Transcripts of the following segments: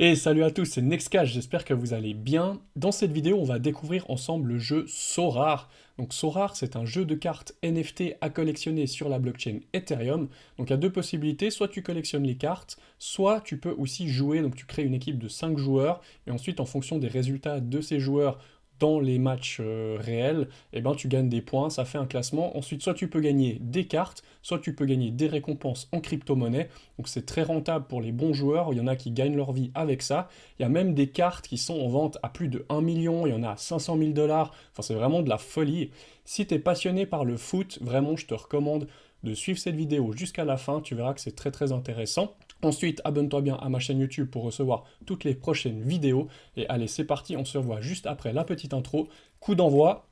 Et salut à tous, c'est Nextcash, j'espère que vous allez bien. Dans cette vidéo, on va découvrir ensemble le jeu Sorare. Donc Sorare, c'est un jeu de cartes NFT à collectionner sur la blockchain Ethereum. Donc il y a deux possibilités, soit tu collectionnes les cartes, soit tu peux aussi jouer, donc tu crées une équipe de 5 joueurs, et ensuite en fonction des résultats de ces joueurs dans les matchs réels, eh ben, tu gagnes des points, ça fait un classement. Ensuite, soit tu peux gagner des cartes, soit tu peux gagner des récompenses en crypto-monnaie. Donc c'est très rentable pour les bons joueurs, il y en a qui gagnent leur vie avec ça. Il y a même des cartes qui sont en vente à plus de 1 million, il y en a à 500 000 dollars. Enfin, c'est vraiment de la folie. Si tu es passionné par le foot, vraiment, je te recommande de suivre cette vidéo jusqu'à la fin. Tu verras que c'est très très intéressant. Ensuite, abonne-toi bien à ma chaîne YouTube pour recevoir toutes les prochaines vidéos. Et allez, c'est parti, on se revoit juste après la petite intro. Coup d'envoi.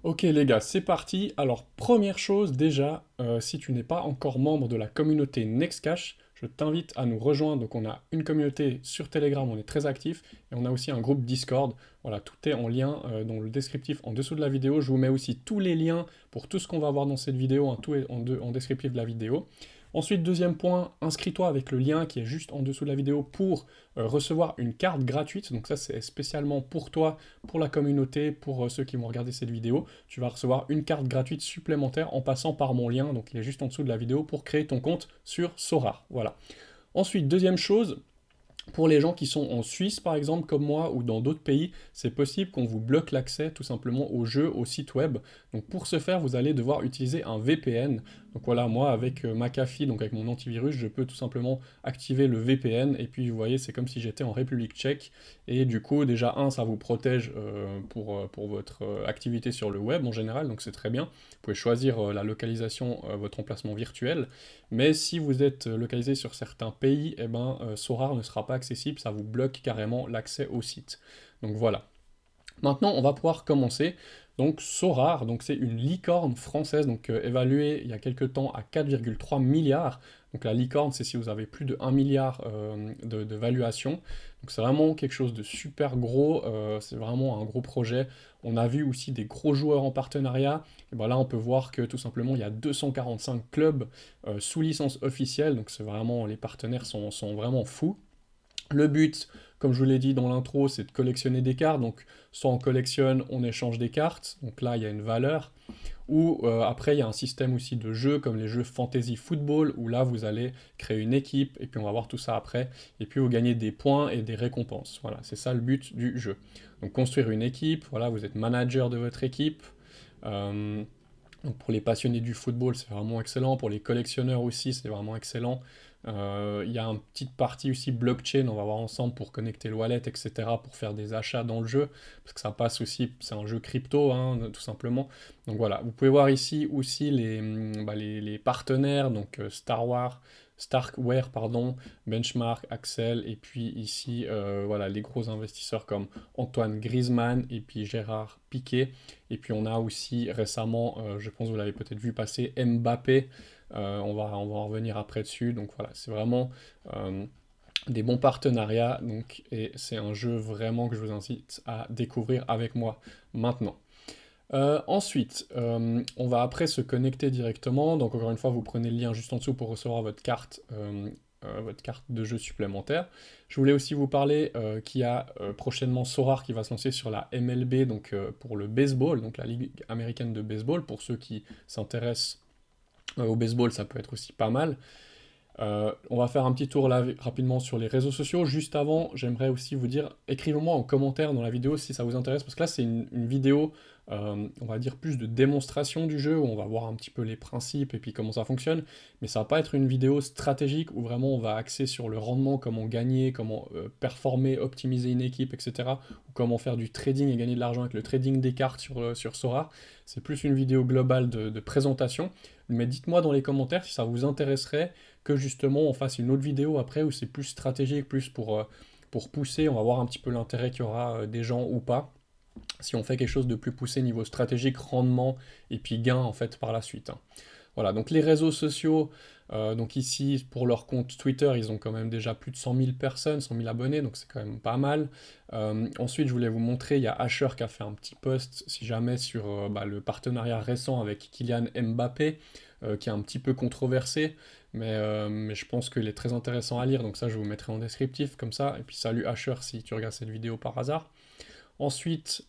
Ok les gars, c'est parti. Alors première chose déjà, si tu n'es pas encore membre de la communauté Nextcash, je t'invite à nous rejoindre. Donc on a une communauté sur Telegram, on est très actif, et on a aussi un groupe Discord. Voilà, tout est en lien dans le descriptif en dessous de la vidéo. Je vous mets aussi tous les liens pour tout ce qu'on va voir dans cette vidéo, hein, tout est en descriptif de la vidéo. Ensuite, deuxième point, inscris-toi avec le lien qui est juste en dessous de la vidéo pour recevoir une carte gratuite. Donc ça, c'est spécialement pour toi, pour la communauté, pour ceux qui vont regarder cette vidéo. Tu vas recevoir une carte gratuite supplémentaire en passant par mon lien, donc il est juste en dessous de la vidéo, pour créer ton compte sur Sorare. Voilà. Ensuite, deuxième chose, pour les gens qui sont en Suisse, par exemple, comme moi, ou dans d'autres pays, c'est possible qu'on vous bloque l'accès tout simplement au jeu, au site web. Donc pour ce faire, vous allez devoir utiliser un VPN. Donc voilà, moi, avec McAfee, donc avec mon antivirus, je peux tout simplement activer le VPN. Et puis, vous voyez, c'est comme si j'étais en République tchèque. Et du coup, déjà, ça vous protège pour votre activité sur le web en général, donc c'est très bien. Vous pouvez choisir la localisation, votre emplacement virtuel. Mais si vous êtes localisé sur certains pays, eh ben, Sorare ne sera pas accessible, ça vous bloque carrément l'accès au site. Donc voilà. Maintenant, on va pouvoir commencer. Donc Sorare, donc c'est une licorne française, donc évaluée il y a quelques temps à 4,3 milliards. Donc la licorne, c'est si vous avez plus de 1 milliard de valuation. Donc c'est vraiment quelque chose de super gros, c'est vraiment un gros projet. On a vu aussi des gros joueurs en partenariat. Et ben là, on peut voir que tout simplement, il y a 245 clubs sous licence officielle. Donc c'est vraiment, les partenaires sont vraiment fous. Le but, comme je vous l'ai dit dans l'intro, c'est de collectionner des cartes. Donc, soit on collectionne, on échange des cartes. Donc là, il y a une valeur. Ou après, il y a un système aussi de jeux, comme les jeux Fantasy Football, où là, vous allez créer une équipe, et puis on va voir tout ça après. Et puis, vous gagnez des points et des récompenses. Voilà, c'est ça le but du jeu. Donc, construire une équipe. Voilà, vous êtes manager de votre équipe. Euh, donc pour les passionnés du football, c'est vraiment excellent. Pour les collectionneurs aussi, c'est vraiment excellent. Il y a une petite partie aussi blockchain, on va voir ensemble pour connecter le wallet, etc., pour faire des achats dans le jeu, parce que ça passe aussi, c'est un jeu crypto, hein, tout simplement. Donc voilà, vous pouvez voir ici aussi les partenaires, donc Starkware, pardon, Benchmark, Axel, et puis ici, voilà, les gros investisseurs comme Antoine Griezmann et puis Gérard Piqué. Et puis on a aussi récemment, je pense que vous l'avez peut-être vu passer, Mbappé. On va en revenir après dessus. Donc voilà, c'est vraiment des bons partenariats. Donc, et c'est un jeu vraiment que je vous incite à découvrir avec moi maintenant. Ensuite, on va après se connecter directement. Donc encore une fois, vous prenez le lien juste en dessous pour recevoir votre carte de jeu supplémentaire. Je voulais aussi vous parler qu'il y a prochainement Sorare qui va se lancer sur la MLB, donc pour le baseball, donc la Ligue américaine de baseball. Pour ceux qui s'intéressent au baseball, ça peut être aussi pas mal. On va faire un petit tour là rapidement sur les réseaux sociaux. Juste avant, j'aimerais aussi vous dire, écrivez-moi en commentaire dans la vidéo si ça vous intéresse, parce que là c'est une vidéo, on va dire plus de démonstration du jeu, où on va voir un petit peu les principes et puis comment ça fonctionne, mais ça va pas être une vidéo stratégique où vraiment on va axer sur le rendement, comment gagner, comment performer, optimiser une équipe, etc. Ou comment faire du trading et gagner de l'argent avec le trading des cartes sur Sora. C'est plus une vidéo globale de présentation, mais dites-moi dans les commentaires si ça vous intéresserait que justement on fasse une autre vidéo après où c'est plus stratégique, plus pour pousser, on va voir un petit peu l'intérêt qu'il y aura des gens ou pas, si on fait quelque chose de plus poussé niveau stratégique, rendement et puis gain en fait par la suite, hein. Voilà, donc les réseaux sociaux, donc ici, pour leur compte Twitter, ils ont quand même déjà plus de 100 000 personnes, 100 000 abonnés, donc c'est quand même pas mal. Ensuite, je voulais vous montrer, il y a Asher qui a fait un petit post, si jamais, sur le partenariat récent avec Kylian Mbappé, qui est un petit peu controversé, mais je pense qu'il est très intéressant à lire, donc ça, je vous mettrai en descriptif, comme ça. Et puis, salut Asher si tu regardes cette vidéo par hasard. Ensuite,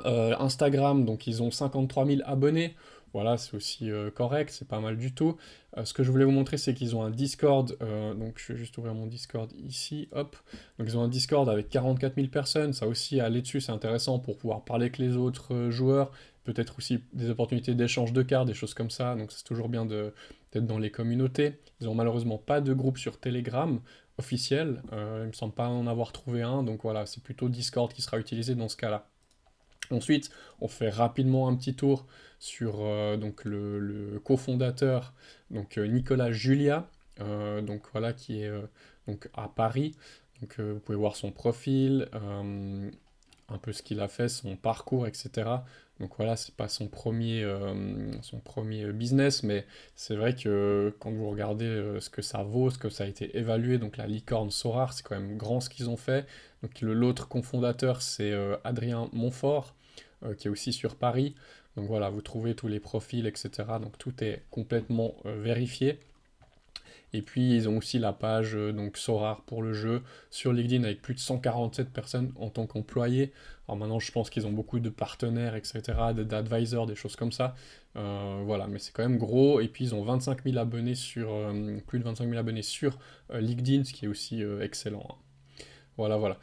Instagram, donc ils ont 53 000 abonnés. Voilà, c'est aussi correct, c'est pas mal du tout. Ce que je voulais vous montrer, c'est qu'ils ont un Discord. Donc je vais juste ouvrir mon Discord ici, hop. Donc ils ont un Discord avec 44 000 personnes. Ça aussi, aller dessus, c'est intéressant pour pouvoir parler avec les autres joueurs. Peut-être aussi des opportunités d'échange de cartes, des choses comme ça. Donc c'est toujours bien d'être dans les communautés. Ils ont malheureusement pas de groupe sur Telegram officiel. Il me semble pas en avoir trouvé un. Donc voilà, c'est plutôt Discord qui sera utilisé dans ce cas-là. Ensuite, on fait rapidement un petit tour sur donc le cofondateur, donc Nicolas Julia, donc voilà qui est donc à Paris. Donc vous pouvez voir son profil, un peu ce qu'il a fait, son parcours, etc. Donc voilà, c'est pas son premier business, mais c'est vrai que quand vous regardez ce que ça vaut, ce que ça a été évalué, donc la licorne Sorare, c'est quand même grand ce qu'ils ont fait. Donc l'autre cofondateur, c'est Adrien Montfort, qui est aussi sur Paris. Donc voilà, vous trouvez tous les profils, etc. Donc tout est complètement vérifié. Et puis ils ont aussi la page donc Sorare pour le jeu sur LinkedIn avec plus de 147 personnes en tant qu'employés. Alors maintenant je pense qu'ils ont beaucoup de partenaires, etc., d'advisors, des choses comme ça. Voilà, mais c'est quand même gros. Et puis ils ont 25 000 abonnés sur, plus de 25 000 abonnés sur LinkedIn, ce qui est aussi excellent, hein. Voilà, voilà.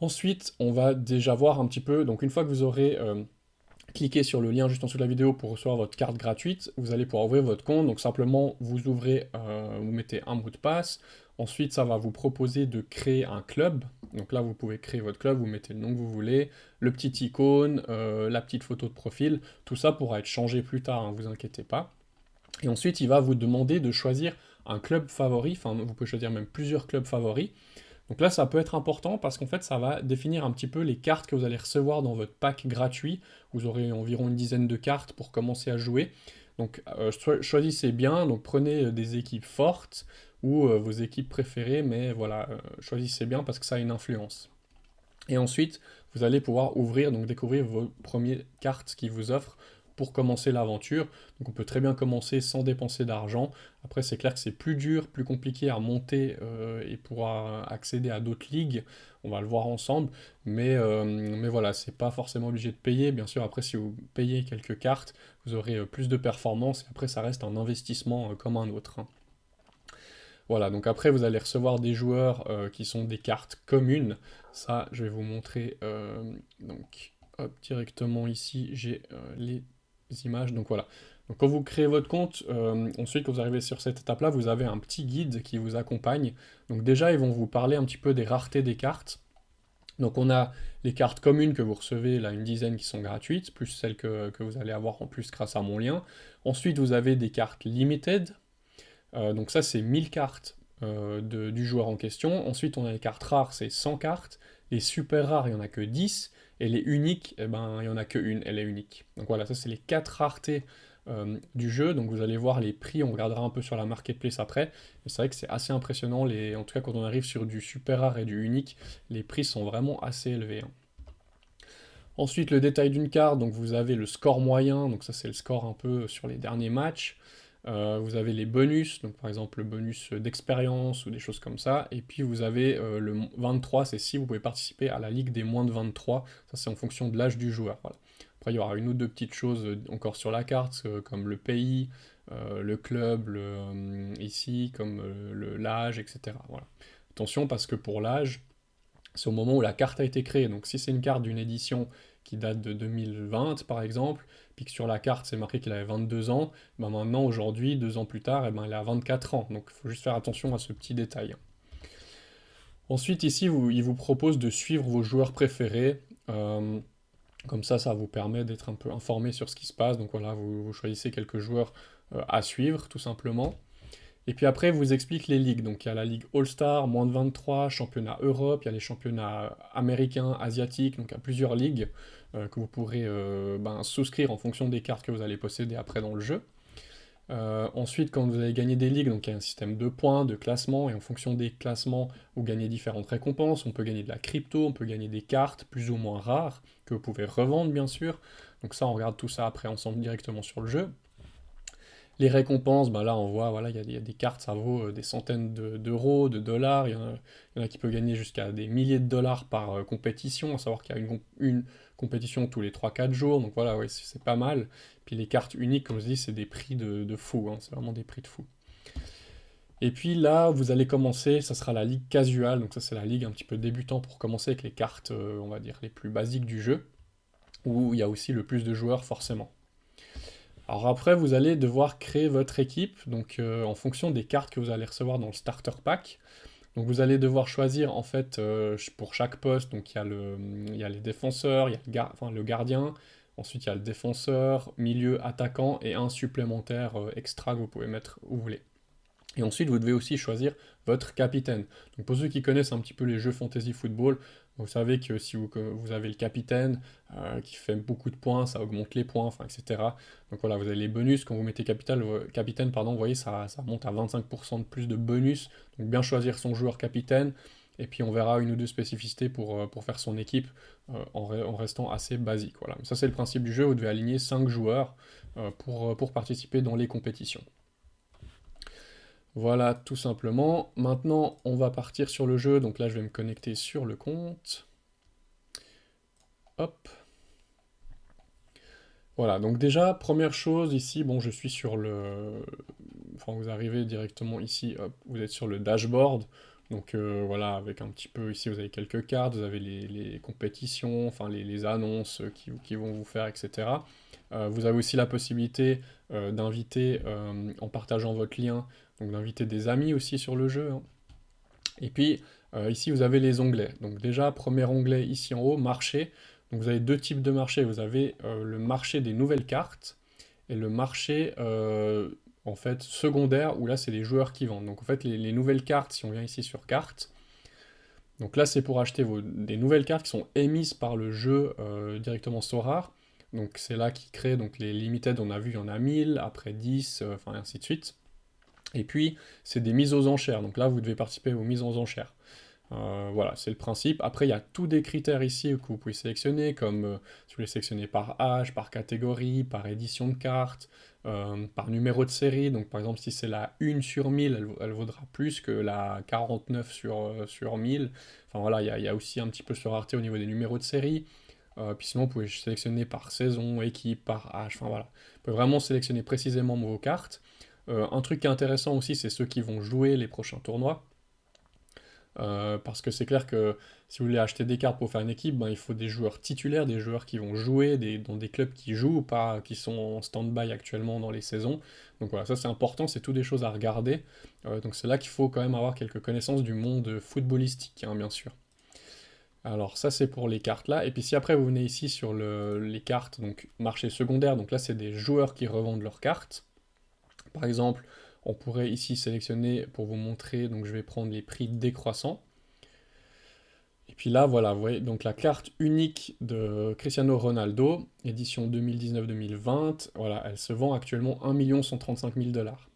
Ensuite, on va déjà voir un petit peu, donc une fois que vous aurez cliquez sur le lien juste en dessous de la vidéo pour recevoir votre carte gratuite. Vous allez pouvoir ouvrir votre compte. Donc simplement, vous ouvrez, vous mettez un mot de passe. Ensuite, ça va vous proposer de créer un club. Donc là, vous pouvez créer votre club, vous mettez le nom que vous voulez, le petit icône, la petite photo de profil. Tout ça pourra être changé plus tard, hein, vous inquiétez pas. Et ensuite, il va vous demander de choisir un club favori. Enfin, vous pouvez choisir même plusieurs clubs favoris. Donc là, ça peut être important parce qu'en fait, ça va définir un petit peu les cartes que vous allez recevoir dans votre pack gratuit. Vous aurez environ une dizaine de cartes pour commencer à jouer. Donc choisissez bien, donc prenez des équipes fortes ou vos équipes préférées, mais voilà, choisissez bien parce que ça a une influence. Et ensuite, vous allez pouvoir ouvrir, donc découvrir vos premières cartes qui vous offrent pour commencer l'aventure. Donc on peut très bien commencer sans dépenser d'argent. Après, c'est clair que c'est plus dur, plus compliqué à monter et pouvoir accéder à d'autres ligues. On va le voir ensemble. Mais voilà, c'est pas forcément obligé de payer. Bien sûr, après, si vous payez quelques cartes, vous aurez plus de performance. Et après, ça reste un investissement comme un autre, hein. Voilà, donc après vous allez recevoir des joueurs qui sont des cartes communes. Ça, je vais vous montrer. Donc, hop, directement ici, j'ai les images. Donc voilà. Donc quand vous créez votre compte, ensuite quand vous arrivez sur cette étape-là, vous avez un petit guide qui vous accompagne. Donc déjà, ils vont vous parler un petit peu des raretés des cartes. Donc on a les cartes communes que vous recevez, là une dizaine qui sont gratuites, plus celles que vous allez avoir en plus grâce à mon lien. Ensuite, vous avez des cartes limited. Donc ça, c'est 1000 cartes du joueur en question. Ensuite, on a les cartes rares, c'est 100 cartes. Les super rares, il n'y en a que 10. Et les uniques, eh ben, il n'y en a qu'une, elle est unique. Donc voilà, ça, c'est les 4 raretés du jeu. Donc vous allez voir les prix, on regardera un peu sur la marketplace après. Mais c'est vrai que c'est assez impressionnant. En tout cas, quand on arrive sur du super rare et du unique, les prix sont vraiment assez élevés, hein. Ensuite, le détail d'une carte, donc vous avez le score moyen, donc ça c'est le score un peu sur les derniers matchs. Vous avez les bonus, donc par exemple le bonus d'expérience ou des choses comme ça. Et puis vous avez le 23, c'est si vous pouvez participer à la ligue des moins de 23. Ça c'est en fonction de l'âge du joueur. Voilà. Après il y aura une ou deux petites choses encore sur la carte, comme le pays, le club, ici, comme l'âge, etc. Voilà. Attention parce que pour l'âge, c'est au moment où la carte a été créée. Donc si c'est une carte d'une édition qui date de 2020 par exemple, puis que sur la carte c'est marqué qu'il avait 22 ans, ben maintenant aujourd'hui, 2 ans plus tard, eh ben, il a 24 ans. Donc il faut juste faire attention à ce petit détail. Ensuite ici, il vous propose de suivre vos joueurs préférés. Comme ça vous permet d'être un peu informé sur ce qui se passe. Donc voilà, vous choisissez quelques joueurs à suivre tout simplement. Et puis après, il vous explique les ligues. Donc il y a la Ligue All-Star, moins de 23, championnat Europe, il y a les championnats américains, asiatiques, donc il y a plusieurs ligues que vous pourrez souscrire en fonction des cartes que vous allez posséder après dans le jeu. Ensuite, quand vous allez gagner des ligues, donc il y a un système de points, de classement, et en fonction des classements, vous gagnez différentes récompenses. On peut gagner de la crypto, on peut gagner des cartes plus ou moins rares, que vous pouvez revendre bien sûr. Donc ça, on regarde tout ça après ensemble directement sur le jeu. Les récompenses, bah là on voit, voilà, il y a des cartes, ça vaut des centaines d'euros, de dollars. Il y en a qui peut gagner jusqu'à des milliers de dollars par compétition, à savoir qu'il y a une compétition tous les 3 4 jours. Donc voilà, ouais, c'est pas mal. Puis les cartes uniques, comme je dis, c'est des prix de fou, hein, c'est vraiment des prix de fou. Et puis là, vous allez commencer, ça sera la ligue casual, donc ça c'est la ligue un petit peu débutant pour commencer avec les cartes, on va dire, les plus basiques du jeu, où il y a aussi le plus de joueurs forcément. Alors après, vous allez devoir créer votre équipe, donc en fonction des cartes que vous allez recevoir dans le starter pack. Donc vous allez devoir choisir en fait pour chaque poste, donc il y a les défenseurs, il y a enfin, le gardien, ensuite il y a le défenseur, milieu, attaquant et un supplémentaire extra que vous pouvez mettre où vous voulez. Et ensuite, vous devez aussi choisir votre capitaine. Donc pour ceux qui connaissent un petit peu les jeux fantasy football, vous savez que si vous avez le capitaine qui fait beaucoup de points, ça augmente les points, enfin, etc. Donc voilà, vous avez les bonus. Quand vous mettez capitaine, pardon, vous voyez, ça monte à 25% de plus de bonus. Donc bien choisir son joueur capitaine. Et puis on verra une ou deux spécificités pour faire son équipe en restant assez basique. Voilà. Ça c'est le principe du jeu, vous devez aligner 5 joueurs pour participer dans les compétitions. Voilà, tout simplement. Maintenant, on va partir sur le jeu. Donc là, je vais me connecter sur le compte. Hop. Voilà, donc déjà, première chose ici, bon, je suis sur le... Enfin, vous arrivez directement ici, hop, vous êtes sur le dashboard. Donc voilà, avec un petit peu, ici, vous avez quelques cartes, vous avez les compétitions, enfin, les annonces qui vont vous faire, etc. Vous avez aussi la possibilité d'inviter, en partageant votre lien, donc d'inviter des amis aussi sur le jeu, hein. Et puis ici vous avez les onglets. Donc déjà, premier onglet ici en haut, marché. Donc vous avez deux types de marchés. Vous avez le marché des nouvelles cartes et le marché en fait secondaire où là c'est les joueurs qui vendent. Donc en fait les nouvelles cartes, si on vient ici sur cartes, donc là c'est pour acheter des nouvelles cartes qui sont émises par le jeu directement Sorare. Donc c'est là qui crée donc les limited, on a vu il y en a 1000, après 10, enfin ainsi de suite. Et puis, c'est des mises aux enchères. Donc là, vous devez participer aux mises aux enchères. Voilà, c'est le principe. Après, il y a tous des critères ici que vous pouvez sélectionner, comme si vous voulez sélectionner par âge, par catégorie, par édition de carte, par numéro de série. Donc par exemple, si c'est la 1 sur 1000, elle vaudra plus que la 49 sur 1000. Enfin voilà, il y a aussi un petit peu sur rareté au niveau des numéros de série. Puis sinon, vous pouvez sélectionner par saison, équipe, par âge. Enfin voilà, vous pouvez vraiment sélectionner précisément vos cartes. Un truc qui est intéressant aussi, c'est ceux qui vont jouer les prochains tournois. Parce que c'est clair que si vous voulez acheter des cartes pour faire une équipe, ben, il faut des joueurs titulaires, des joueurs qui vont jouer dans des clubs qui jouent ou pas, qui sont en stand-by actuellement dans les saisons. Donc voilà, ça c'est important, c'est tout des choses à regarder. Donc c'est là qu'il faut quand même avoir quelques connaissances du monde footballistique, hein, bien sûr. Alors ça c'est pour les cartes là. Et puis si après vous venez ici sur les cartes, donc marché secondaire, donc là c'est des joueurs qui revendent leurs cartes. Par exemple, on pourrait ici sélectionner pour vous montrer, donc je vais prendre les prix décroissants. Et puis là, voilà, vous voyez, donc la carte unique de Cristiano Ronaldo, édition 2019-2020, voilà, elle se vend actuellement 1 135 000 dollars.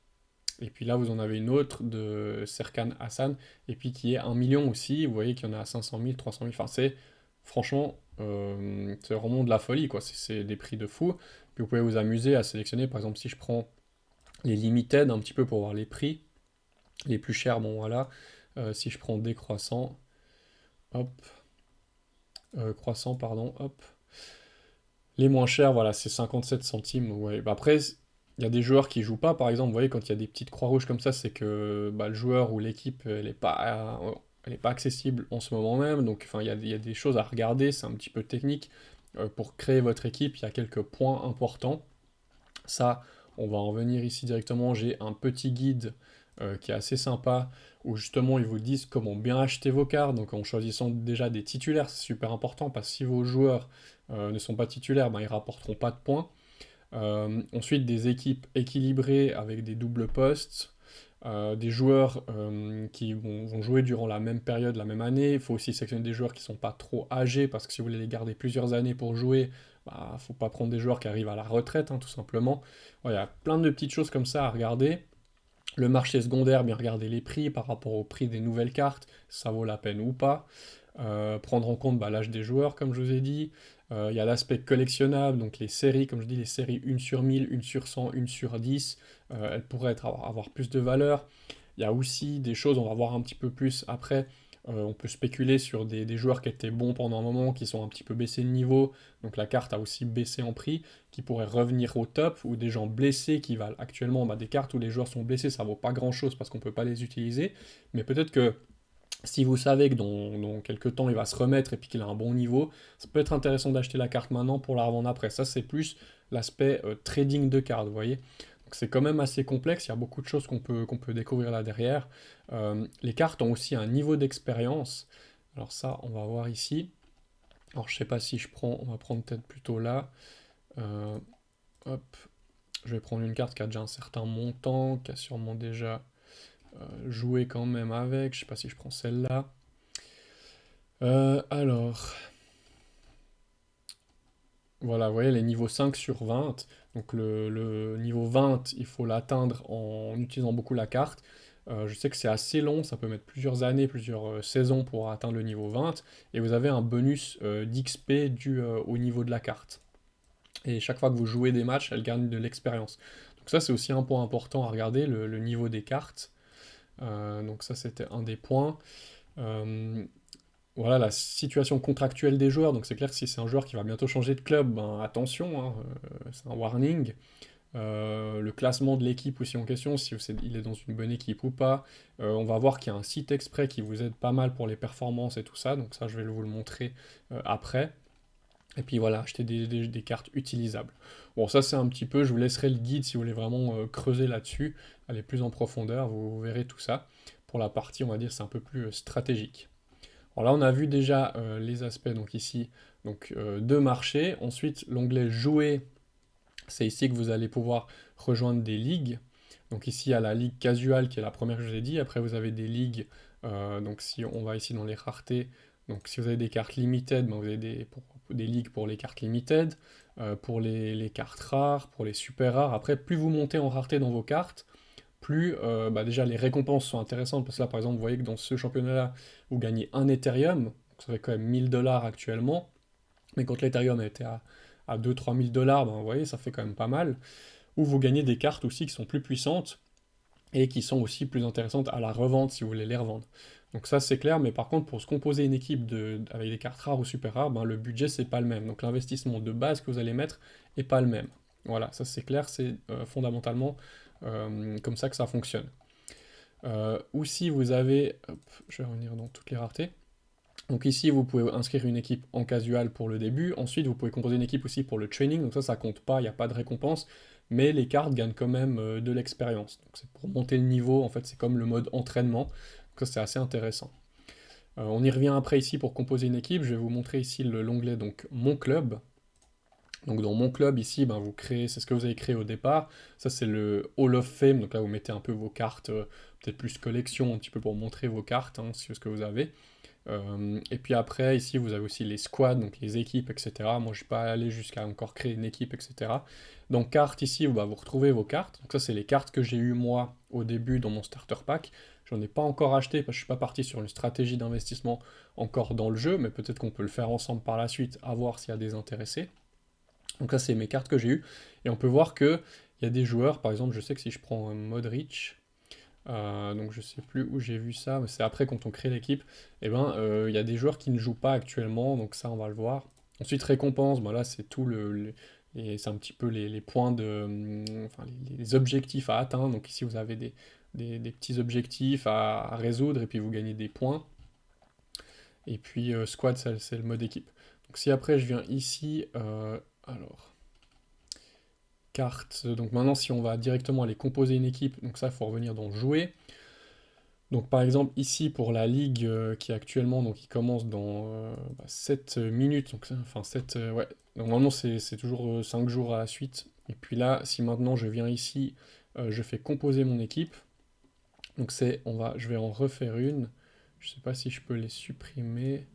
Et puis là, vous en avez une autre de Serkan Hassan, et puis qui est 1 million aussi, vous voyez qu'il y en a à 500 000, 300 000, enfin c'est, franchement, c'est vraiment de la folie, quoi, c'est des prix de fou. Puis vous pouvez vous amuser à sélectionner, par exemple, si je prends les limited un petit peu pour voir les prix. Les plus chers, bon voilà. Si je prends décroissant, hop, croissant, pardon, hop. Les moins chers, voilà, c'est 57 centimes. Ouais. Bah après, il y a des joueurs qui jouent pas, par exemple, vous voyez, quand il y a des petites croix rouges comme ça, c'est que bah, le joueur ou l'équipe, elle est pas accessible en ce moment même. Donc, enfin, il y a des choses à regarder, c'est un petit peu technique. Pour créer votre équipe, il y a quelques points importants. Ça, on va en venir ici directement. J'ai un petit guide qui est assez sympa où justement ils vous disent comment bien acheter vos cartes. Donc en choisissant déjà des titulaires, c'est super important parce que si vos joueurs ne sont pas titulaires, ben, ils rapporteront pas de points. Ensuite, des équipes équilibrées avec des doubles postes. Des joueurs qui vont jouer durant la même période, la même année. Il faut aussi sélectionner des joueurs qui ne sont pas trop âgés, parce que si vous voulez les garder plusieurs années pour jouer, bah, faut pas prendre des joueurs qui arrivent à la retraite, hein, tout simplement. Ouais, il y a plein de petites choses comme ça à regarder. Le marché secondaire, bien regarder les prix par rapport au prix des nouvelles cartes, ça vaut la peine ou pas. Prendre en compte bah, l'âge des joueurs, comme je vous ai dit. Il y a l'aspect collectionnable, donc les séries, comme je dis, les séries 1 sur 1000, 1 sur 100, 1 sur 10, elles pourraient avoir plus de valeur. Il y a aussi des choses, on va voir un petit peu plus après. On peut spéculer sur des joueurs qui étaient bons pendant un moment, qui sont un petit peu baissés de niveau, donc la carte a aussi baissé en prix, qui pourraient revenir au top, ou des gens blessés qui valent actuellement bah, des cartes où les joueurs sont blessés, ça vaut pas grand chose parce qu'on peut pas les utiliser, mais peut-être que si vous savez que dans quelques temps il va se remettre et puis qu'il a un bon niveau, ça peut être intéressant d'acheter la carte maintenant pour la revendre après. Ça, c'est plus l'aspect trading de cartes, vous voyez. Donc c'est quand même assez complexe, il y a beaucoup de choses qu'on peut découvrir là derrière. Les cartes ont aussi un niveau d'expérience. Alors ça, on va voir ici. Alors je sais pas si je prends, on va prendre peut-être plutôt là. Euh, hop, je vais prendre une carte qui a déjà un certain montant, qui a sûrement déjà joué quand même avec. Je sais pas si je prends celle-là. Alors, voilà, vous voyez les niveaux 5 sur 20. Donc le niveau 20, il faut l'atteindre en utilisant beaucoup la carte. Je sais que c'est assez long, ça peut mettre plusieurs années, plusieurs saisons pour atteindre le niveau 20. Et vous avez un bonus d'XP dû au niveau de la carte. Et chaque fois que vous jouez des matchs, elle gagne de l'expérience. Donc ça, c'est aussi un point important à regarder, le niveau des cartes. Donc ça, c'était un des points. Euh, voilà la situation contractuelle des joueurs. Donc c'est clair que si c'est un joueur qui va bientôt changer de club, ben attention, hein, c'est un warning. Le classement de l'équipe aussi en question, si il est dans une bonne équipe ou pas. On va voir qu'il y a un site exprès qui vous aide pas mal pour les performances et tout ça. Donc ça, je vais vous le montrer après. Et puis voilà, acheter des cartes utilisables. Bon, ça c'est un petit peu, je vous laisserai le guide si vous voulez vraiment creuser là-dessus, aller plus en profondeur, vous verrez tout ça. Pour la partie, on va dire, c'est un peu plus stratégique. Alors là, on a vu déjà les aspects, donc ici, donc, de marché. Ensuite, l'onglet jouer, c'est ici que vous allez pouvoir rejoindre des ligues. Donc ici, il y a la ligue casual qui est la première que je vous ai dit. Après, vous avez des ligues, donc si on va ici dans les raretés, donc si vous avez des cartes limited, ben vous avez des ligues pour les cartes limited, pour les cartes rares, pour les super rares. Après, plus vous montez en rareté dans vos cartes, plus bah, déjà les récompenses sont intéressantes, parce que là par exemple vous voyez que dans ce championnat-là, vous gagnez un Ethereum, donc ça fait quand même 1000 $ actuellement, mais quand l'Ethereum était à 2-3 000 $, ben, vous voyez, ça fait quand même pas mal, ou vous gagnez des cartes aussi qui sont plus puissantes, et qui sont aussi plus intéressantes à la revente si vous voulez les revendre. Donc ça c'est clair, mais par contre pour se composer une équipe avec des cartes rares ou super rares, ben, le budget c'est pas le même, donc l'investissement de base que vous allez mettre est pas le même. Voilà, ça c'est clair, c'est fondamentalement comme ça que ça fonctionne. Ou si vous avez, hop, je vais revenir dans toutes les raretés. Donc ici, vous pouvez inscrire une équipe en casual pour le début. Ensuite, vous pouvez composer une équipe aussi pour le training. Donc ça compte pas, il n'y a pas de récompense. Mais les cartes gagnent quand même de l'expérience. Donc c'est pour monter le niveau, en fait, c'est comme le mode entraînement. Donc ça, c'est assez intéressant. On y revient après ici pour composer une équipe. Je vais vous montrer ici l'onglet donc Mon Club. Donc dans mon club ici, ben, vous créez, c'est ce que vous avez créé au départ. Ça c'est le Hall of Fame, donc là vous mettez un peu vos cartes, peut-être plus collection, un petit peu pour montrer vos cartes, hein, ce que vous avez. Et puis après, ici vous avez aussi les squads, donc les équipes, etc. Moi je suis pas allé jusqu'à encore créer une équipe, etc. Donc cartes ici, bah, vous retrouvez vos cartes. Donc ça c'est les cartes que j'ai eues moi au début dans mon starter pack. J'en ai pas encore acheté parce que je suis pas parti sur une stratégie d'investissement encore dans le jeu, mais peut-être qu'on peut le faire ensemble par la suite, à voir s'il y a des intéressés. Donc ça, c'est mes cartes que j'ai eues. Et on peut voir qu'il y a des joueurs, par exemple, je sais que si je prends un Modric, donc je sais plus où j'ai vu ça, mais c'est après quand on crée l'équipe, et ben il y a des joueurs qui ne jouent pas actuellement, donc ça on va le voir. Ensuite récompense, ben là c'est tout c'est un petit peu les points enfin les objectifs à atteindre. Donc ici vous avez des petits objectifs à résoudre et puis vous gagnez des points. Et puis squad c'est le mode équipe. Donc si après je viens ici, alors cartes. Donc maintenant, si on va directement aller composer une équipe, donc ça, il faut revenir dans jouer. Donc par exemple ici pour la ligue qui est actuellement, donc qui commence dans 7 minutes, donc, enfin 7, ouais, normalement c'est toujours 5 jours à la suite. Et puis là, si maintenant je viens ici, je fais composer mon équipe, donc je vais en refaire une, je sais pas si je peux les supprimer.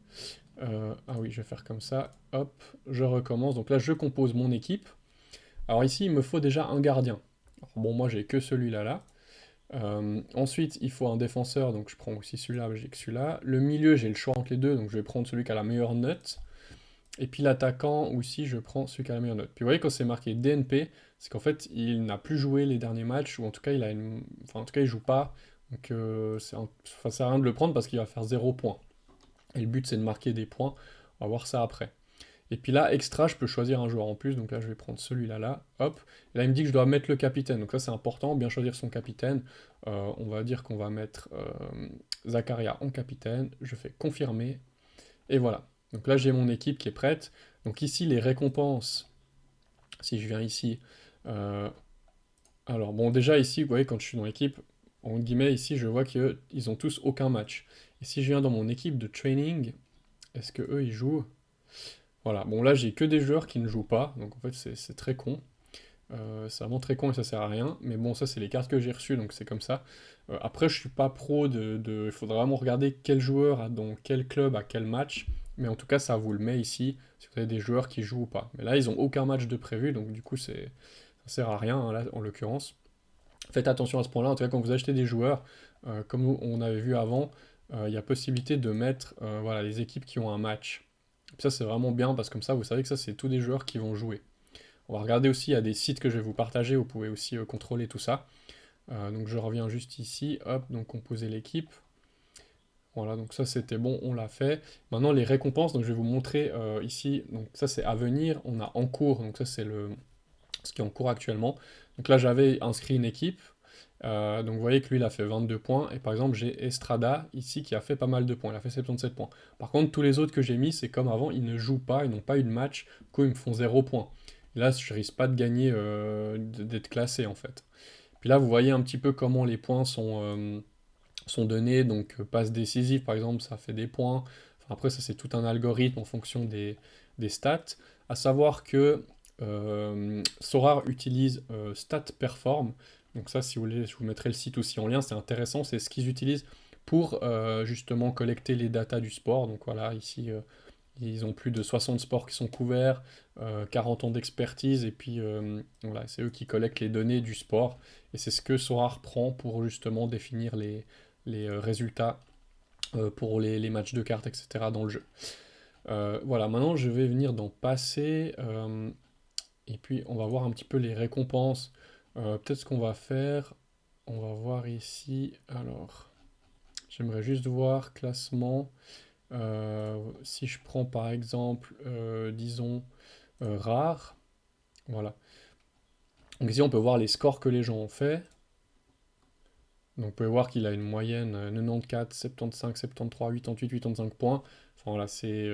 Ah oui, je vais faire comme ça. Hop, je recommence. Donc là, je compose mon équipe. Alors ici, il me faut déjà un gardien. Alors bon, moi, j'ai que celui-là là. Ensuite, il faut un défenseur, donc je prends aussi celui-là, j'ai que celui-là. Le milieu, j'ai le choix entre les deux, donc je vais prendre celui qui a la meilleure note. Et puis l'attaquant aussi, je prends celui qui a la meilleure note. Puis vous voyez, quand c'est marqué DNP, c'est qu'en fait, il n'a plus joué les derniers matchs, ou en tout cas, enfin, en tout cas, il joue pas. Donc ça sert à rien de le prendre parce qu'il va faire 0 points. Et le but, c'est de marquer des points. On va voir ça après. Et puis là, extra, je peux choisir un joueur en plus. Donc là, je vais prendre celui-là, là. Hop. Et là, il me dit que je dois mettre le capitaine. Donc ça, c'est important, bien choisir son capitaine. On va dire qu'on va mettre Zakaria en capitaine. Je fais confirmer. Et voilà. Donc là, j'ai mon équipe qui est prête. Donc ici, les récompenses. Si je viens ici. euh, alors, bon, déjà ici, vous voyez, quand je suis dans l'équipe, en guillemets, ici, je vois qu'ils ont tous aucun match. Et si je viens dans mon équipe de training, est-ce que eux ils jouent? Voilà, bon là j'ai que des joueurs qui ne jouent pas, donc en fait c'est très con. C'est vraiment très con et ça sert à rien, mais bon ça c'est les cartes que j'ai reçues, donc c'est comme ça. Après je suis pas pro il faudra vraiment regarder quel joueur a dans quel club à quel match, mais en tout cas ça vous le met ici, si vous avez des joueurs qui jouent ou pas. Mais là ils ont aucun match de prévu, donc du coup ça sert à rien hein, là en l'occurrence. Faites attention à ce point-là, en tout cas quand vous achetez des joueurs, comme on avait vu avant, il y a possibilité de mettre voilà, les équipes qui ont un match. Ça c'est vraiment bien parce que comme ça vous savez que ça c'est tous des joueurs qui vont jouer. On va regarder aussi, il y a des sites que je vais vous partager, vous pouvez aussi contrôler tout ça. Donc je reviens juste ici, hop, donc composer l'équipe. Voilà, donc ça c'était bon, on l'a fait. Maintenant les récompenses, donc je vais vous montrer ici, donc ça c'est à venir, on a en cours, donc ça c'est ce qui est en cours actuellement. Donc là j'avais inscrit une équipe, donc vous voyez que lui il a fait 22 points, et par exemple j'ai Estrada ici qui a fait pas mal de points, il a fait 77 points. Par contre tous les autres que j'ai mis, c'est comme avant, ils ne jouent pas, ils n'ont pas eu de match, du coup ils me font 0 points. Là je risque pas de gagner, d'être classé en fait. Puis là vous voyez un petit peu comment les points sont donnés, donc passe décisive par exemple ça fait des points. Enfin, après ça c'est tout un algorithme en fonction des stats. À savoir que Sorare utilise Stat Perform. Donc ça, si vous voulez, je vous mettrai le site aussi en lien, c'est intéressant, c'est ce qu'ils utilisent pour justement collecter les datas du sport. Donc voilà, ici, ils ont plus de 60 sports qui sont couverts, 40 ans d'expertise, et puis voilà, c'est eux qui collectent les données du sport. Et c'est ce que Sorare prend pour justement définir les résultats pour les matchs de cartes, etc. dans le jeu. Voilà, maintenant je vais venir dans passer. Et puis on va voir un petit peu les récompenses. Peut-être ce qu'on va faire, on va voir ici. Alors, j'aimerais juste voir classement. Si je prends par exemple, disons, rare, voilà. Donc ici on peut voir les scores que les gens ont fait. Donc vous pouvez voir qu'il a une moyenne 94, 75, 73, 88, 85 points. Enfin voilà, c'est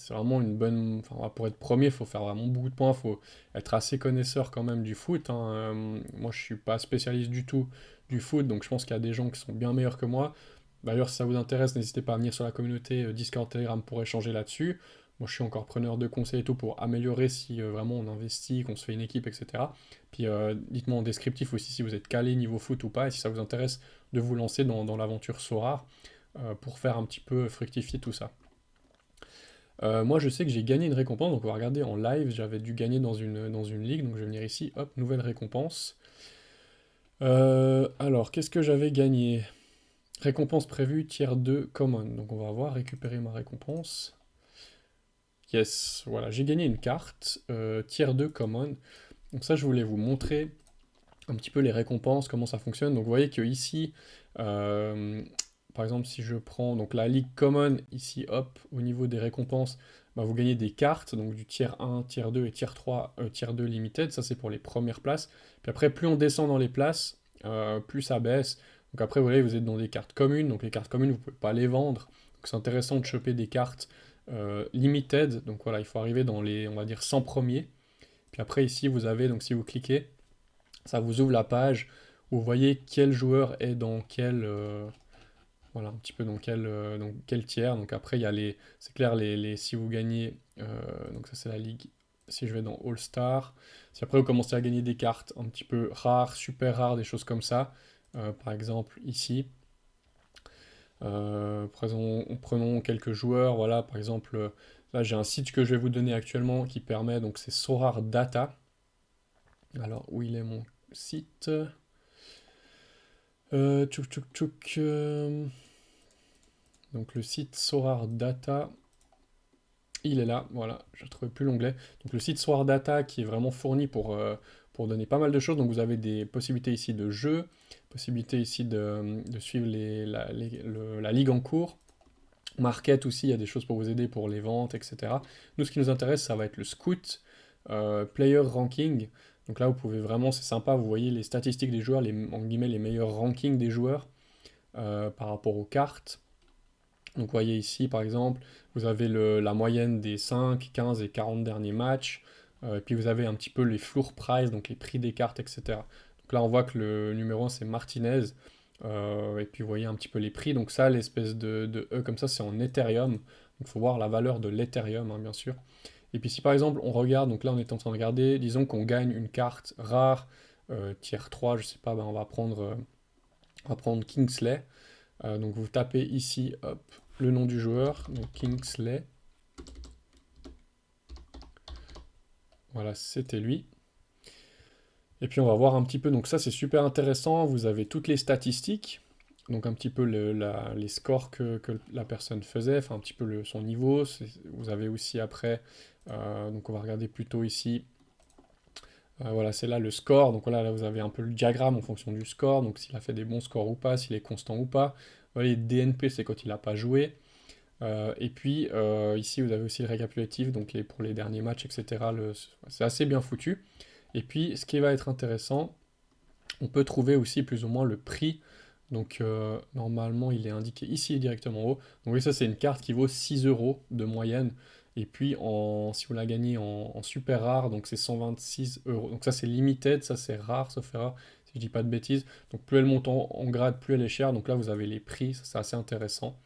vraiment une bonne. Enfin, voilà, pour être premier, il faut faire vraiment beaucoup de points. Il faut être assez connaisseur quand même du foot, hein. Moi, je suis pas spécialiste du tout du foot, donc je pense qu'il y a des gens qui sont bien meilleurs que moi. D'ailleurs, si ça vous intéresse, n'hésitez pas à venir sur la communauté Discord Telegram pour échanger là-dessus. Moi, je suis encore preneur de conseils et tout pour améliorer si vraiment on investit, qu'on se fait une équipe, etc. Puis dites-moi en descriptif aussi si vous êtes calé niveau foot ou pas, et si ça vous intéresse de vous lancer dans l'aventure Sorare pour faire un petit peu fructifier tout ça. Moi je sais que j'ai gagné une récompense, donc on va regarder en live, j'avais dû gagner dans une ligue, donc je vais venir ici, hop, nouvelle récompense. Alors, qu'est-ce que j'avais gagné? Récompense prévue, tier 2 common, donc on va voir, récupérer ma récompense. Yes, voilà, j'ai gagné une carte, tier 2 common. Donc ça je voulais vous montrer un petit peu les récompenses, comment ça fonctionne. Donc vous voyez que ici, euh, par exemple, si je prends donc la Ligue Common, ici, hop, au niveau des récompenses, bah, vous gagnez des cartes, donc du tiers 1, tiers 2 et tiers 3, tiers 2 limited, ça c'est pour les premières places. Puis après, plus on descend dans les places, plus ça baisse. Donc après, vous voyez, vous êtes dans des cartes communes, donc les cartes communes, vous ne pouvez pas les vendre. Donc c'est intéressant de choper des cartes limited, donc voilà, il faut arriver dans les, on va dire, 100 premiers. Puis après, ici, vous avez, donc si vous cliquez, ça vous ouvre la page où vous voyez quel joueur est dans quel, voilà, un petit peu dans quel tiers. Donc après, il y a c'est clair, si vous gagnez, donc ça c'est la ligue. Si je vais dans All Star, si après vous commencez à gagner des cartes un petit peu rares, super rares, des choses comme ça, par exemple ici, Prenons quelques joueurs, voilà, par exemple, là j'ai un site que je vais vous donner actuellement qui permet, donc c'est Sorare Data. Alors, où il est mon site? Tchouk tchouk tchouk. Donc le site Sorare Data, il est là, voilà, je ne trouvais plus l'onglet. Donc le site Sorare Data qui est vraiment fourni pour donner pas mal de choses. Donc vous avez des possibilités ici de jeu, possibilités ici de suivre la ligue en cours. Market aussi, il y a des choses pour vous aider pour les ventes, etc. Nous, ce qui nous intéresse, ça va être le scout, player ranking. Donc là, vous pouvez vraiment, c'est sympa, vous voyez les statistiques des joueurs, en guillemets, les meilleurs rankings des joueurs par rapport aux cartes. Donc vous voyez ici, par exemple, vous avez la moyenne des 5, 15 et 40 derniers matchs. Et puis vous avez un petit peu les floor price, donc les prix des cartes, etc. Donc là, on voit que le numéro 1, c'est Martinez. Et puis vous voyez un petit peu les prix. Donc ça, l'espèce de E comme ça, c'est en Ethereum. Donc il faut voir la valeur de l'Ethereum, hein, bien sûr. Et puis si par exemple on regarde, donc là on est en train de regarder, disons qu'on gagne une carte rare, tier 3, je sais pas, ben on va prendre Kingsley. Donc vous tapez ici, hop, le nom du joueur, donc Kingsley. Voilà, c'était lui. Et puis on va voir un petit peu, donc ça c'est super intéressant, vous avez toutes les statistiques, donc un petit peu les scores que la personne faisait, enfin un petit peu son niveau. Vous avez aussi après, donc on va regarder plutôt ici, voilà c'est là le score, donc voilà là vous avez un peu le diagramme en fonction du score, donc s'il a fait des bons scores ou pas, s'il est constant ou pas. Voilà, les DNP c'est quand il n'a pas joué. Et puis ici vous avez aussi le récapitulatif, donc pour les derniers matchs, etc. C'est assez bien foutu. Et puis ce qui va être intéressant, on peut trouver aussi plus ou moins le prix. Donc normalement il est indiqué ici directement en haut. Donc oui, ça c'est une carte qui vaut 6 euros de moyenne. Et puis si vous la gagnez en super rare, donc c'est 126 euros. Donc ça c'est limited, ça c'est rare sauf erreur, si je dis pas de bêtises. Donc plus elle monte en grade, plus elle est chère. Donc là vous avez les prix, ça c'est assez intéressant.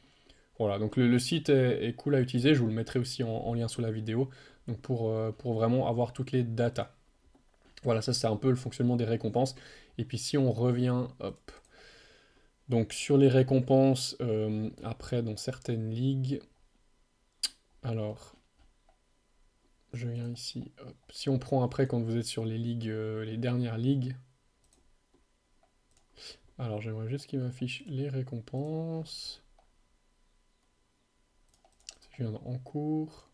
Voilà, donc le site est cool à utiliser, je vous le mettrai aussi en lien sous la vidéo, donc pour vraiment avoir toutes les datas. Voilà, ça c'est un peu le fonctionnement des récompenses. Et puis si on revient, hop, donc sur les récompenses, après dans certaines ligues, alors je viens ici, hop. Si on prend après quand vous êtes sur les ligues, les dernières ligues, alors j'aimerais juste qu'il m'affiche les récompenses. Si je viens en cours.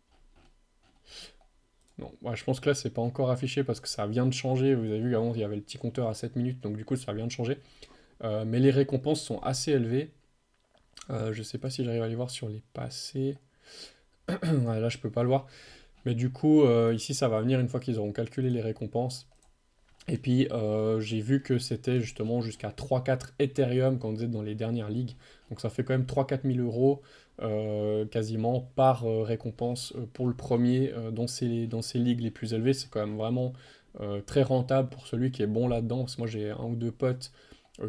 Non, ouais, je pense que là c'est pas encore affiché parce que ça vient de changer. Vous avez vu avant il y avait le petit compteur à 7 minutes, donc du coup ça vient de changer. Mais les récompenses sont assez élevées. Je sais pas si j'arrive à les voir sur les passés. Ouais, là je peux pas le voir. Mais du coup ici ça va venir une fois qu'ils auront calculé les récompenses. Et puis j'ai vu que c'était justement jusqu'à 3-4 Ethereum quand vous êtes dans les dernières ligues. Donc ça fait quand même 3-4 000 euros quasiment par récompense pour le premier dans ces ligues les plus élevées. C'est quand même vraiment très rentable pour celui qui est bon là-dedans. Parce que moi j'ai un ou deux potes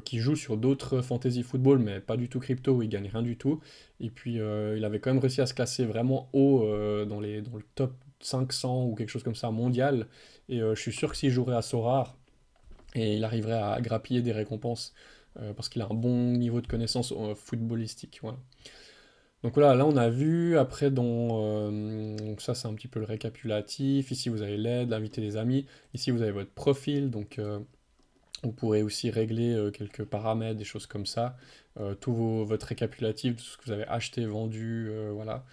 qui jouent sur d'autres fantasy football, mais pas du tout crypto, où ils gagnent rien du tout. Et puis il avait quand même réussi à se classer vraiment haut dans le top 500 ou quelque chose comme ça mondial. Et je suis sûr que s'il jouerait à Sorare, et il arriverait à grappiller des récompenses parce qu'il a un bon niveau de connaissance footballistique. Voilà. Donc voilà, là on a vu, après donc ça c'est un petit peu le récapitulatif, ici vous avez l'aide, l'inviter des amis, ici vous avez votre profil, donc vous pourrez aussi régler quelques paramètres, des choses comme ça, votre récapitulatif, tout ce que vous avez acheté, vendu, voilà.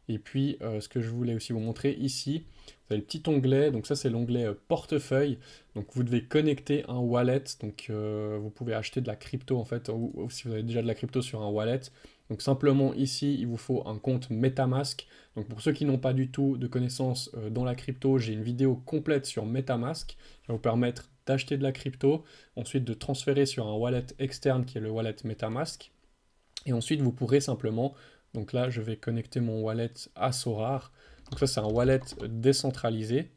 Et puis, ce que je voulais aussi vous montrer ici, vous avez le petit onglet, donc ça c'est l'onglet portefeuille, donc vous devez connecter un wallet, donc vous pouvez acheter de la crypto en fait, ou si vous avez déjà de la crypto sur un wallet. Donc simplement ici, il vous faut un compte MetaMask. Donc pour ceux qui n'ont pas du tout de connaissances dans la crypto, j'ai une vidéo complète sur MetaMask qui va vous permettre d'acheter de la crypto, ensuite de transférer sur un wallet externe qui est le wallet MetaMask. Et ensuite, vous pourrez simplement, donc là, je vais connecter mon wallet à Sorare. Donc ça, c'est un wallet décentralisé.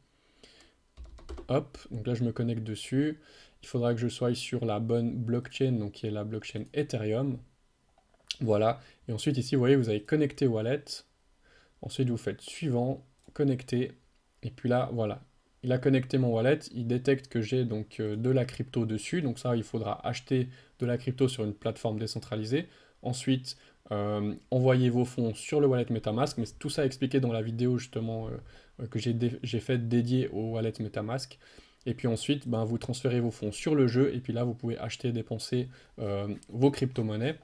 Hop, donc là, je me connecte dessus. Il faudra que je sois sur la bonne blockchain, donc qui est la blockchain Ethereum. Voilà. Et ensuite, ici, vous voyez, vous avez connecté wallet. Ensuite, vous faites suivant, connecter. Et puis là, voilà. Il a connecté mon wallet, il détecte que j'ai donc de la crypto dessus. Donc ça, il faudra acheter de la crypto sur une plateforme décentralisée. Ensuite, envoyer vos fonds sur le wallet MetaMask, mais tout ça est expliqué dans la vidéo justement que j'ai faite dédiée au wallet MetaMask. Et puis ensuite, ben, vous transférez vos fonds sur le jeu, et puis là, vous pouvez acheter et dépenser vos crypto-monnaies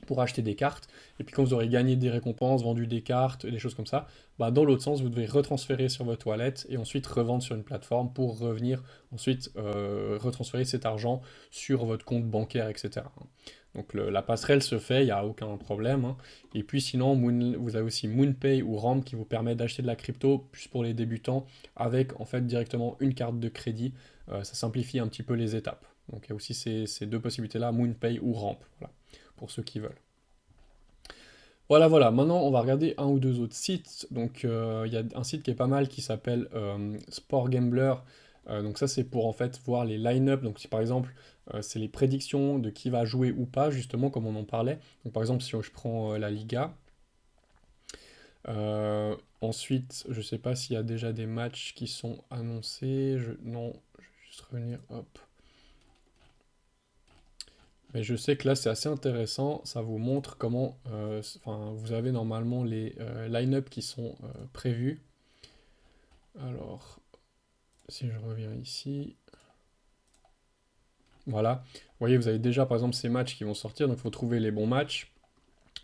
pour acheter des cartes. Et puis quand vous aurez gagné des récompenses, vendu des cartes, des choses comme ça, bah dans l'autre sens, vous devez retransférer sur votre wallet et ensuite revendre sur une plateforme pour revenir ensuite retransférer cet argent sur votre compte bancaire, etc. Donc la passerelle se fait, il n'y a aucun problème, hein. Et puis sinon, vous avez aussi MoonPay ou Ramp qui vous permet d'acheter de la crypto, plus pour les débutants, avec en fait directement une carte de crédit. Ça simplifie un petit peu les étapes. Donc il y a aussi ces deux possibilités-là, MoonPay ou Ramp, voilà, pour ceux qui veulent. Voilà, voilà. Maintenant, on va regarder un ou deux autres sites. Donc, il y a un site qui est pas mal qui s'appelle Sport Gambler. Donc ça, c'est pour en fait voir les line-up. Donc, si par exemple, c'est les prédictions de qui va jouer ou pas, justement, comme on en parlait. Donc, par exemple, si je prends la Liga. Ensuite, je sais pas s'il y a déjà des matchs qui sont annoncés. Non, je vais juste revenir. Hop. Mais je sais que là, c'est assez intéressant. Ça vous montre comment, enfin, vous avez normalement les line-up qui sont prévus. Alors, si je reviens ici, voilà. Vous voyez, vous avez déjà, par exemple, ces matchs qui vont sortir. Donc, il faut trouver les bons matchs.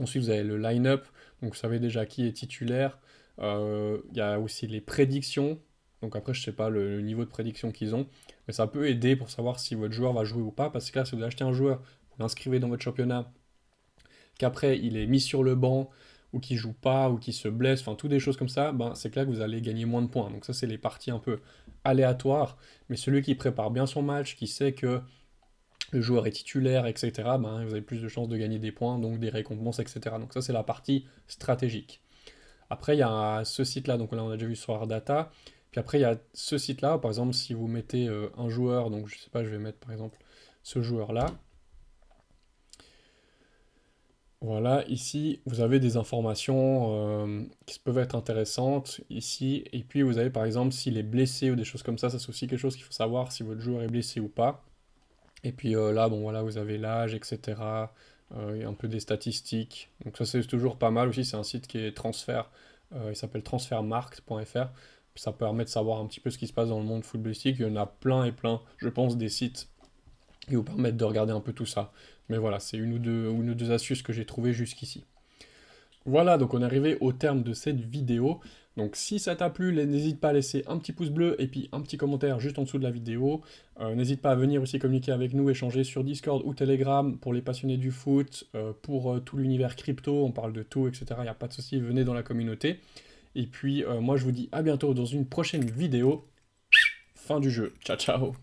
Ensuite, vous avez le line-up. Donc, vous savez déjà qui est titulaire. Il y a aussi les prédictions. Donc, après, je sais pas le niveau de prédiction qu'ils ont. Mais ça peut aider pour savoir si votre joueur va jouer ou pas. Parce que là, si vous achetez un joueur, vous l'inscrivez dans votre championnat, qu'après il est mis sur le banc, ou qu'il joue pas, ou qu'il se blesse, enfin, toutes des choses comme ça, ben, c'est clair que vous allez gagner moins de points. Donc ça, c'est les parties un peu aléatoires. Mais celui qui prépare bien son match, qui sait que le joueur est titulaire, etc., ben, vous avez plus de chances de gagner des points, donc des récompenses, etc. Donc ça, c'est la partie stratégique. Après, il y a ce site-là, donc là, on a déjà vu sur Ardata. Puis après, il y a ce site-là, par exemple, si vous mettez un joueur, donc je sais pas, je vais mettre par exemple ce joueur-là. Voilà, ici, vous avez des informations qui peuvent être intéressantes ici. Et puis, vous avez par exemple s'il est blessé ou des choses comme ça c'est aussi quelque chose qu'il faut savoir si votre joueur est blessé ou pas. Et puis là, bon, voilà, vous avez l'âge, etc. Et un peu des statistiques. Donc ça, c'est toujours pas mal aussi. C'est un site qui est transfert. Il s'appelle transfermarkt.fr. Ça permet de savoir un petit peu ce qui se passe dans le monde footballistique. Il y en a plein et plein, je pense, des sites qui vous permettent de regarder un peu tout ça. Mais voilà, c'est une ou deux astuces que j'ai trouvées jusqu'ici. Voilà, donc on est arrivé au terme de cette vidéo. Donc si ça t'a plu, n'hésite pas à laisser un petit pouce bleu et puis un petit commentaire juste en dessous de la vidéo. N'hésite pas à venir aussi communiquer avec nous, échanger sur Discord ou Telegram pour les passionnés du foot, pour tout l'univers crypto, on parle de tout, etc. Il n'y a pas de souci, venez dans la communauté. Et puis moi je vous dis à bientôt dans une prochaine vidéo. Fin du jeu. Ciao ciao.